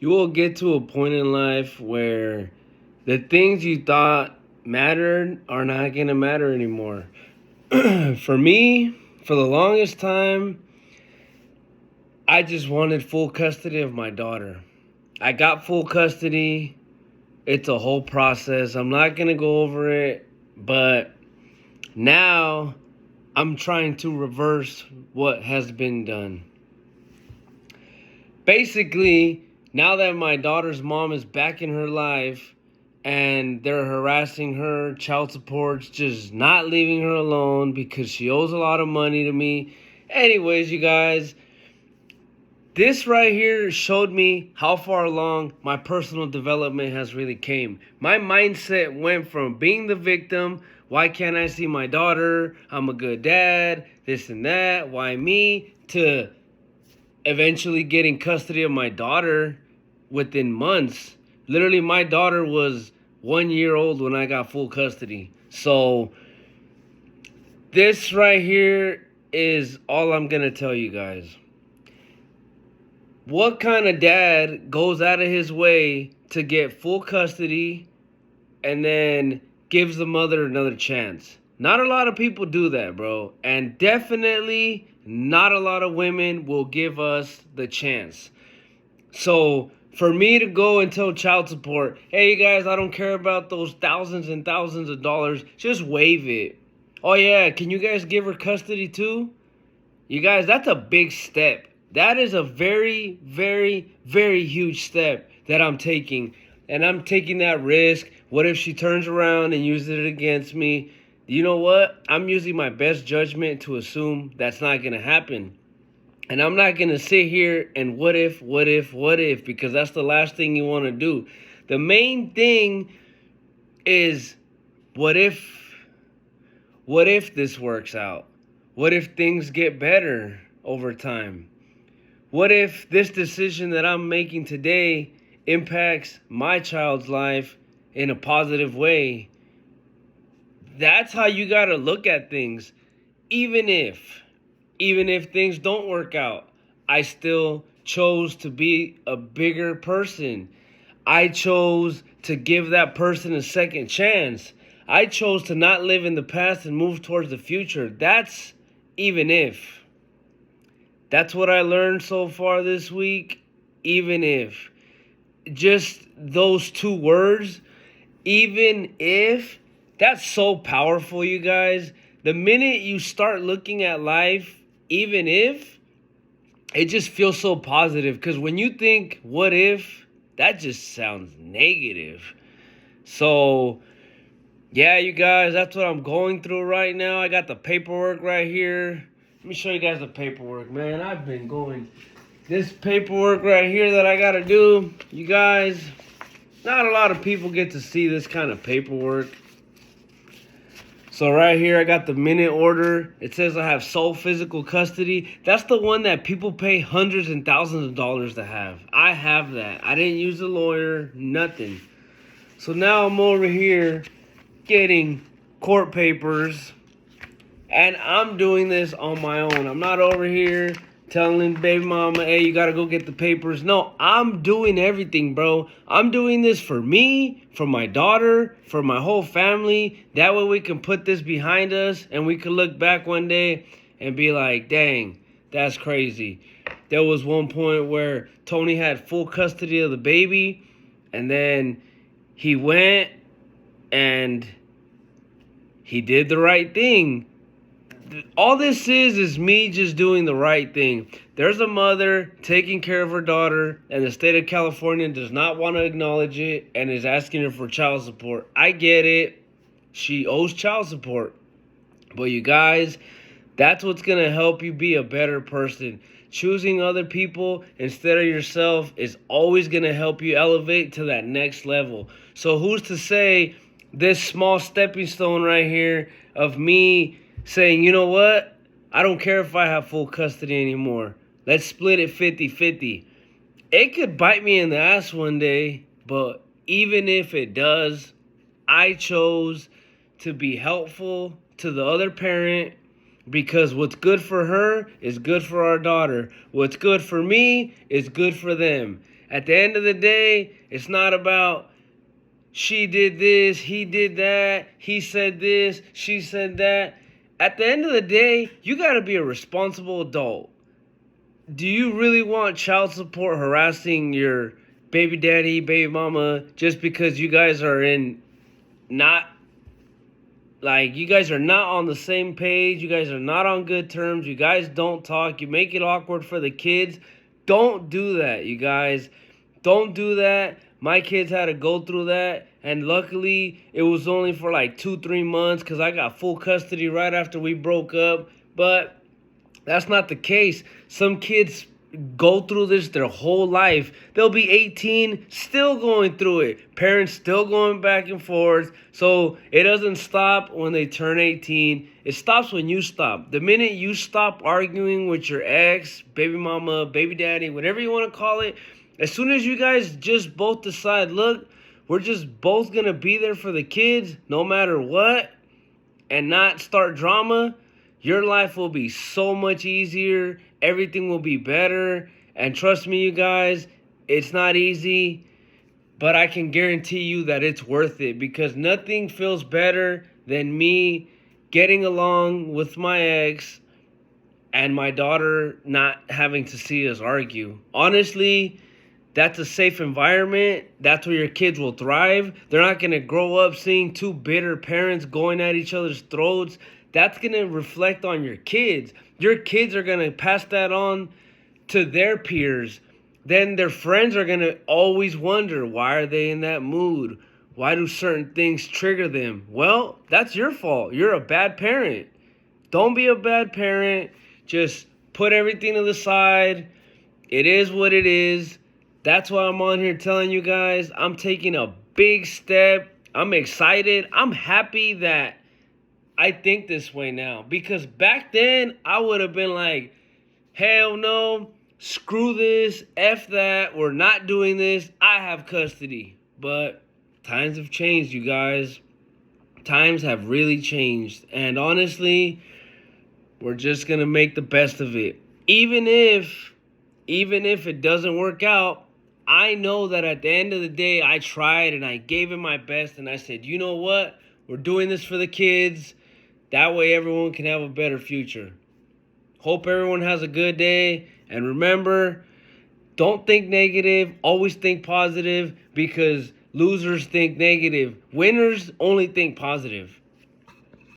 You will get to a point in life where the things you thought mattered are not going to matter anymore. For me, for the longest time, I just wanted full custody of my daughter. I got full custody. It's a whole process. I'm not going to go over it, but now I'm trying to reverse what has been done. Basically, now that my daughter's mom is back in her life and they're harassing her, child support's just not leaving her alone because she owes a lot of money to me. Anyways, you guys, this right here showed me how far along my personal development has really came. My mindset went from being the victim, why can't I see my daughter, I'm a good dad, this and that, why me, to eventually getting custody of my daughter within months. Literally, my daughter was 1 year old when I got full custody. So this right here is all I'm going to tell you guys. What kind of dad goes out of his way to get full custody and then gives the mother another chance? Not a lot of people do that, bro. And definitely not a lot of women will give us the chance. So for me to go and tell child support, hey, you guys, I don't care about those thousands and thousands of dollars. Just waive it. Oh, yeah, can you guys give her custody too? You guys, that's a big step. That is a very, very, very huge step that I'm taking. And I'm taking that risk. What if she turns around and uses it against me? You know what? I'm using my best judgment to assume that's not going to happen. And I'm not going to sit here and what if, because that's the last thing you want to do. The main thing is what if this works out? What if things get better over time? What if this decision that I'm making today impacts my child's life in a positive way? That's how you got to look at things. Even if things don't work out, I still chose to be a bigger person. I chose to give that person a second chance. I chose to not live in the past and move towards the future. That's even if. That's what I learned so far this week. Even if. Just those two words, even if, that's so powerful, you guys. The minute you start looking at life, even if, it just feels so positive. Because when you think, what if, that just sounds negative. So, yeah, you guys, that's what I'm going through right now. I got the paperwork right here. Let me show you guys the paperwork, man. I've been going. This paperwork right here that I got to do, you guys, not a lot of people get to see this kind of paperwork. So right here, I got the minute order. It says I have sole physical custody. That's the one that people pay hundreds and thousands of dollars to have. I have that. I didn't use a lawyer, nothing. So now I'm over here getting court papers, and I'm doing this on my own. I'm not over here telling baby mama, hey, you gotta go get the papers. No, I'm doing everything, bro. I'm doing this for me, for my daughter, for my whole family. That way we can put this behind us and we can look back one day and be like, dang, that's crazy. There was one point where Tony had full custody of the baby, and then he went and he did the right thing. All this is me just doing the right thing. There's a mother taking care of her daughter, and the state of California does not want to acknowledge it and is asking her for child support. I get it. She owes child support. But you guys, that's what's going to help you be a better person. Choosing other people instead of yourself is always going to help you elevate to that next level. So who's to say this small stepping stone right here of me saying, you know what? I don't care if I have full custody anymore. Let's split it 50-50. It could bite me in the ass one day, but even if it does, I chose to be helpful to the other parent because what's good for her is good for our daughter. What's good for me is good for them. At the end of the day, it's not about she did this, he did that, he said this, she said that. At the end of the day, you got to be a responsible adult. Do you really want child support harassing your baby daddy, baby mama, just because you guys are you guys are not on the same page, you guys are not on good terms, you guys don't talk, you make it awkward for the kids? Don't do that, you guys. Don't do that. My kids had to go through that, and luckily it was only for like 2-3 months because I got full custody right after we broke up. But that's not the case. Some kids go through this their whole life. They'll be 18, still going through it. Parents still going back and forth. So it doesn't stop when they turn 18. It stops when you stop. The minute you stop arguing with your ex, baby mama, baby daddy, whatever you want to call it, as soon as you guys just both decide, look, we're just both going to be there for the kids no matter what, and not start drama, your life will be so much easier. Everything will be better. And trust me, you guys, it's not easy, but I can guarantee you that it's worth it, because nothing feels better than me getting along with my ex and my daughter not having to see us argue. Honestly, that's a safe environment. That's where your kids will thrive. They're not going to grow up seeing two bitter parents going at each other's throats. That's going to reflect on your kids. Your kids are going to pass that on to their peers. Then their friends are going to always wonder, why are they in that mood? Why do certain things trigger them? Well, that's your fault. You're a bad parent. Don't be a bad parent. Just put everything to the side. It is what it is. That's why I'm on here telling you guys I'm taking a big step. I'm excited. I'm happy that I think this way now. Because back then, I would have been like, hell no, screw this, F that, we're not doing this, I have custody. But times have changed, you guys. Times have really changed. And honestly, we're just going to make the best of it. Even if it doesn't work out, I know that at the end of the day, I tried and I gave it my best, and I said, you know what? We're doing this for the kids. That way everyone can have a better future. Hope everyone has a good day. And remember, don't think negative. Always think positive, because losers think negative. Winners only think positive.